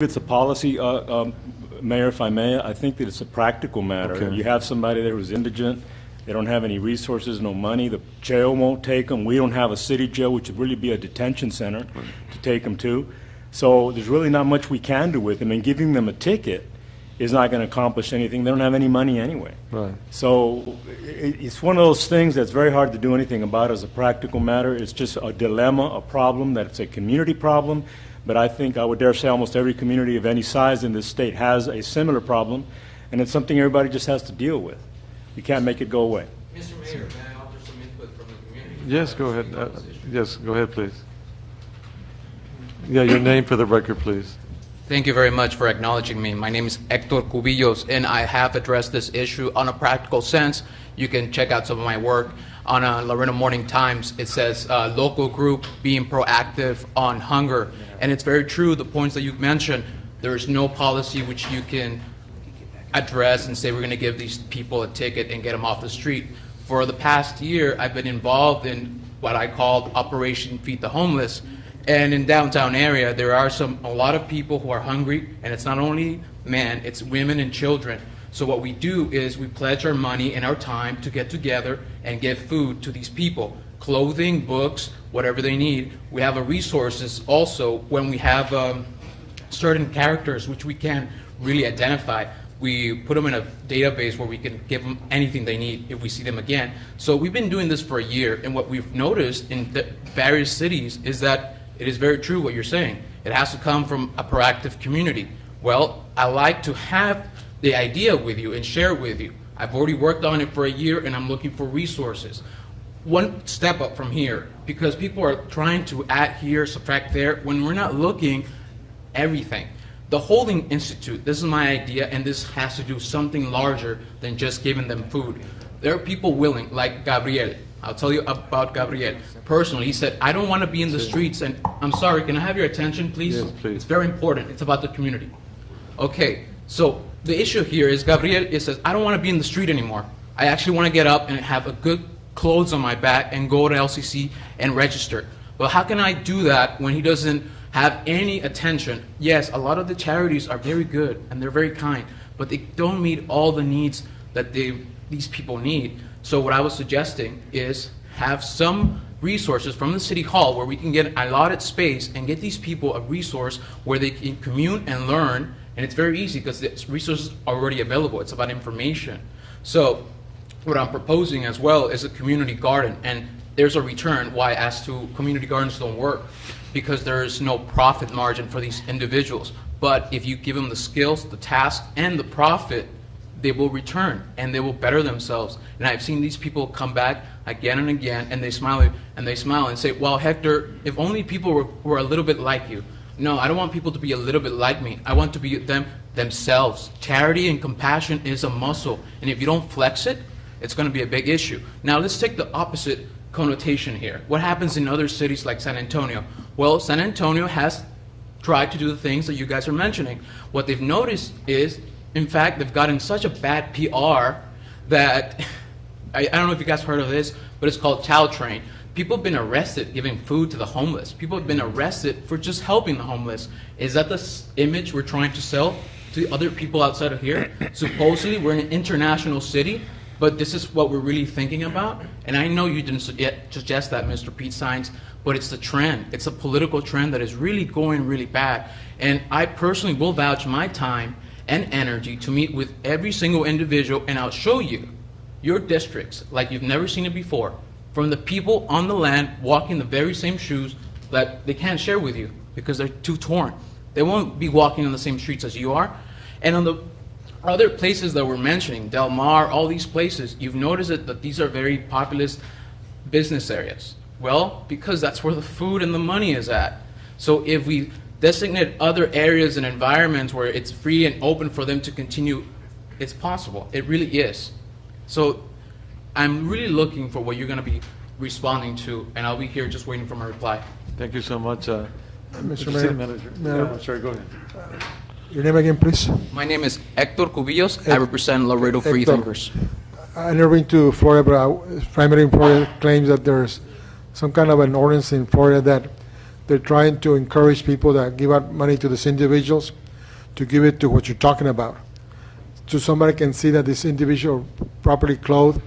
It's a policy, Mayor, if I may. I think that it's a practical matter. Okay. You have somebody there who's indigent, they don't have any resources, no money, the jail won't take them, we don't have a city jail, which would really be a detention center to take them to. So there's really not much we can do with them, and giving them a ticket is not going to accomplish anything. They don't have any money anyway. Right. So it's one of those things that's very hard to do anything about as a practical matter. It's just a dilemma, a problem, that it's a community problem. But I think I would dare say almost every community of any size in this state has a similar problem, and it's something everybody just has to deal with. You can't make it go away. Mr. Mayor, may I offer some input from the community? Yes, go ahead. Yes, go ahead, please. Yeah, your name for the record, please. Thank you very much for acknowledging me. My name is Hector Cubillos, and I have addressed this issue on a practical sense. You can check out some of my work on Laredo Morning Times. It says local group being proactive on hunger. And it's very true, the points that you mentioned. There is no policy which you can address and say we're going to give these people a ticket and get them off the street. For the past year, I've been involved in what I call Operation Feed the Homeless. And in downtown area, there are a lot of people who are hungry, and it's not only men, it's women and children. So what we do is we pledge our money and our time to get together and give food to these people. Clothing, books, whatever they need. We have resources also when we have certain characters which we can't really identify. We put them in a database where we can give them anything they need if we see them again. So we've been doing this for a year, and what we've noticed in the various cities is that it is very true what you're saying. It has to come from a proactive community. Well, I like to have the idea with you and share it with you. I've already worked on it for a year, and I'm looking for resources. One step up from here, because people are trying to add here, subtract there, when we're not looking everything. The Holding Institute, this is my idea, and this has to do something larger than just giving them food. There are people willing, like Gabriel. I'll tell you about Gabriel. Personally, he said, I don't want to be in the streets, and I'm sorry, can I have your attention, please? Yes, please. It's very important. It's about the community. Okay, so the issue here is Gabriel, it says, I don't want to be in the street anymore. I actually want to get up and have a good clothes on my back and go to LCC and register. Well, how can I do that when he doesn't have any attention? Yes, a lot of the charities are very good and they're very kind, but they don't meet all the needs that these people need. So what I was suggesting is have some resources from the city hall where we can get allotted space and get these people a resource where they can commune and learn. And it's very easy because the resources are already available. It's about information. So what I'm proposing as well is a community garden. And there's a return why as to community gardens don't work, because there's no profit margin for these individuals. But if you give them the skills, the task, and the profit, they will return and they will better themselves. And I've seen these people come back again and again, and they smile and say, well, Hector, if only people were a little bit like you. No, I don't want people to be a little bit like me. I want to be themselves. Charity and compassion is a muscle, and if you don't flex it, it's going to be a big issue. Now let's take the opposite connotation here. What happens in other cities like San Antonio? Well, San Antonio has tried to do the things that you guys are mentioning. What they've noticed is, in fact, they've gotten such a bad PR that, I don't know if you guys heard of this, but it's called Child Train. People have been arrested giving food to the homeless. People have been arrested for just helping the homeless. Is that the image we're trying to sell to other people outside of here? Supposedly, we're in an international city, but this is what we're really thinking about. And I know you didn't suggest that, Mr. Pete Sines, but it's the trend. It's a political trend that is really going really bad. And I personally will vouch my time and energy to meet with every single individual, and I'll show you your districts like you've never seen it before, from the people on the land walking the very same shoes that they can't share with you because they're too torn. They won't be walking on the same streets as you are. And on the other places that we're mentioning, Del Mar, all these places, you've noticed that these are very populous business areas. Well, because that's where the food and the money is at. So if we designate other areas and environments where it's free and open for them to continue, it's possible. It really is. So I'm really looking for what you're going to be responding to, and I'll be here just waiting for my reply. Thank you so much, Mr. City Mayor. Manager. Mayor. Yeah, I'm sorry, go ahead. Your name again, please? My name is Hector Cubillos. I represent Laredo Free Hector. Thinkers. I've never been to Florida, but primary in Florida claims that there's some kind of an ordinance in Florida that they're trying to encourage people that give out money to these individuals to give it to what you're talking about. So somebody can see that this individual properly clothed,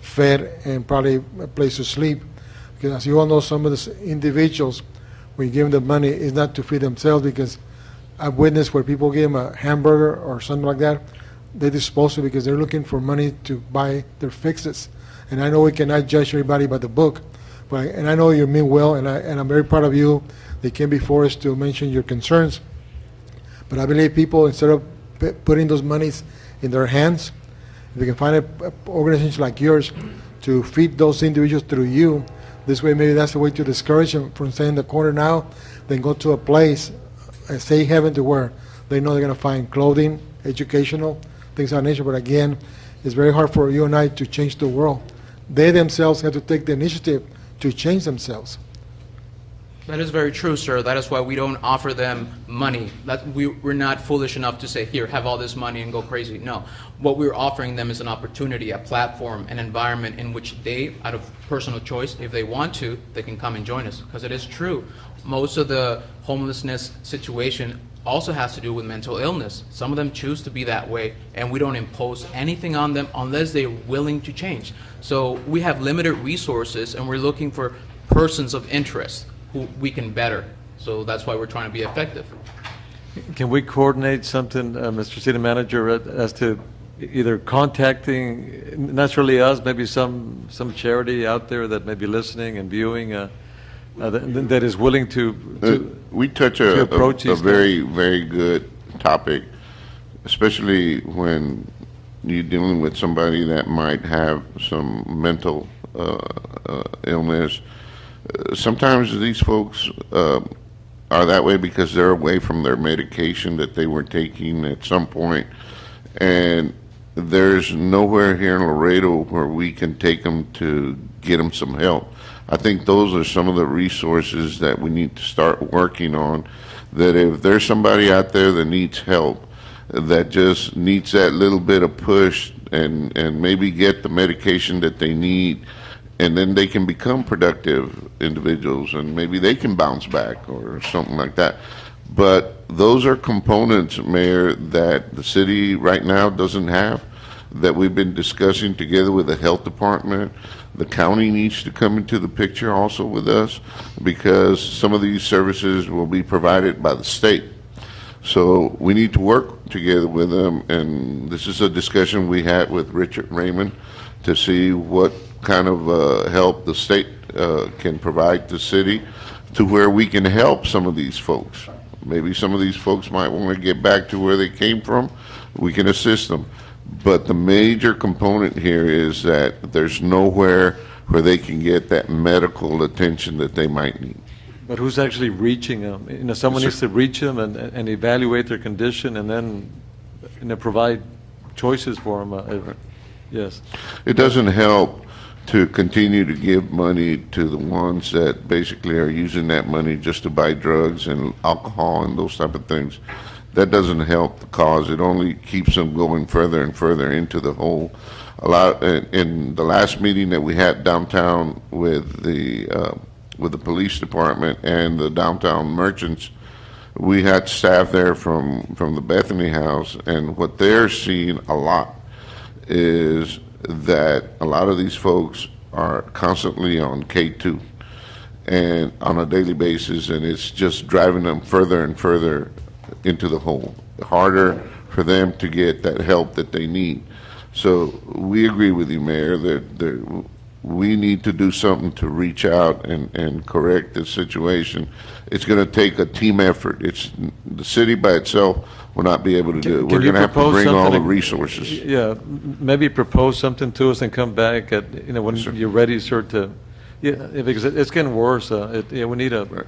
fed, and probably a place to sleep. Because as you all know, some of these individuals, when you give them the money, is not to feed themselves, because I've witnessed where people give them a hamburger or something like that, they dispose it because they're looking for money to buy their fixes. And I know we cannot judge everybody by the book, and I know you mean well, and I'm very proud of you. They came before us to mention your concerns. But I believe people, instead of putting those monies in their hands, if we can find a organization like yours to feed those individuals through you, this way maybe that's the way to discourage them from staying in the corner now, then go to a place, say heaven, to where they know they're going to find clothing, educational, things of that nature. But again, it's very hard for you and I to change the world. They themselves have to take the initiative to change themselves. That is very true, sir. That is why we don't offer them money. We're not foolish enough to say, here, have all this money and go crazy. No. What we're offering them is an opportunity, a platform, an environment in which they, out of personal choice, if they want to, they can come and join us. Because it is true. Most of the homelessness situation also has to do with mental illness. Some of them choose to be that way, and we don't impose anything on them unless they're willing to change. So we have limited resources, and we're looking for persons of interest who we can better. So that's why we're trying to be effective. Can we coordinate something, Mr. City Manager, as to either contacting, not necessarily us, maybe some charity out there that may be listening and viewing that is willing to we touch to a approach these very, very good topic, especially when you're dealing with somebody that might have some mental illness. Sometimes these folks are that way because they're away from their medication that they were taking at some point, and there's nowhere here in Laredo where we can take them to get them some help. I think those are some of the resources that we need to start working on, that if there's somebody out there that needs help, that just needs that little bit of push and maybe get the medication that they need, and then they can become productive individuals, and maybe they can bounce back or something like that. But those are components, Mayor, that the city right now doesn't have, that we've been discussing together with the health department. The county needs to come into the picture also with us, because some of these services will be provided by the state. So we need to work together with them, and this is a discussion we had with Richard Raymond to see what kind of help the state can provide the city, to where we can help some of these folks. Maybe some of these folks might want to get back to where they came from. We can assist them. But the major component here is that there's nowhere where they can get that medical attention that they might need. But who's actually reaching them? You know, someone needs to reach them and evaluate their condition, and then provide choices for them. Yes. It doesn't help to continue to give money to the ones that basically are using that money just to buy drugs and alcohol and those type of things. That doesn't help the cause. It only keeps them going further and further into the hole. In the last meeting that we had downtown with the police department and the downtown merchants, we had staff there from the Bethany House, and what they're seeing a lot is that a lot of these folks are constantly on K2 and on a daily basis, and it's just driving them further and further into the hole. Harder for them to get that help that they need. So we agree with you, Mayor, that we need to do something to reach out and correct this situation. It's going to take a team effort. The city by itself will not be able to do it. We're going to have to bring all the resources. Yeah, maybe propose something to us and come back at when you're ready, sir. Because it's getting worse. We need a. Right.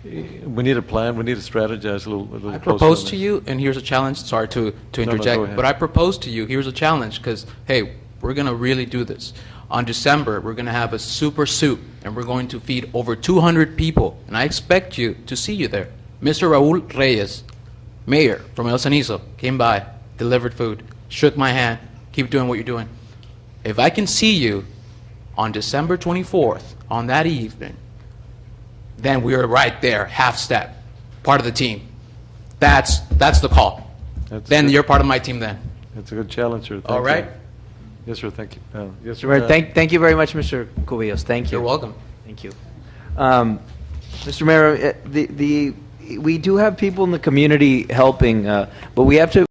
We need a plan. We need to strategize a little. I propose to you, and here's a challenge. Sorry to interject, but I propose to you, here's a challenge, because, hey, we're going to really do this. On December, we're going to have a super soup, and we're going to feed over 200 people, and I expect you to see you there. Mr. Raul Reyes, mayor from El Cenizo, came by, delivered food, shook my hand, keep doing what you're doing. If I can see you on December 24th, on that evening, then we're right there, half step, part of the team. That's the call. then good. you're part of my team then. That's a good challenge, sir. Thank All you. right? Yes, sir, thank you. Yes, Mr. sir. Mayor, thank you very much, Mr. Cubillos. Thank you. You're welcome. Thank you. Mr. Mayor, we do have people in the community helping, but we have to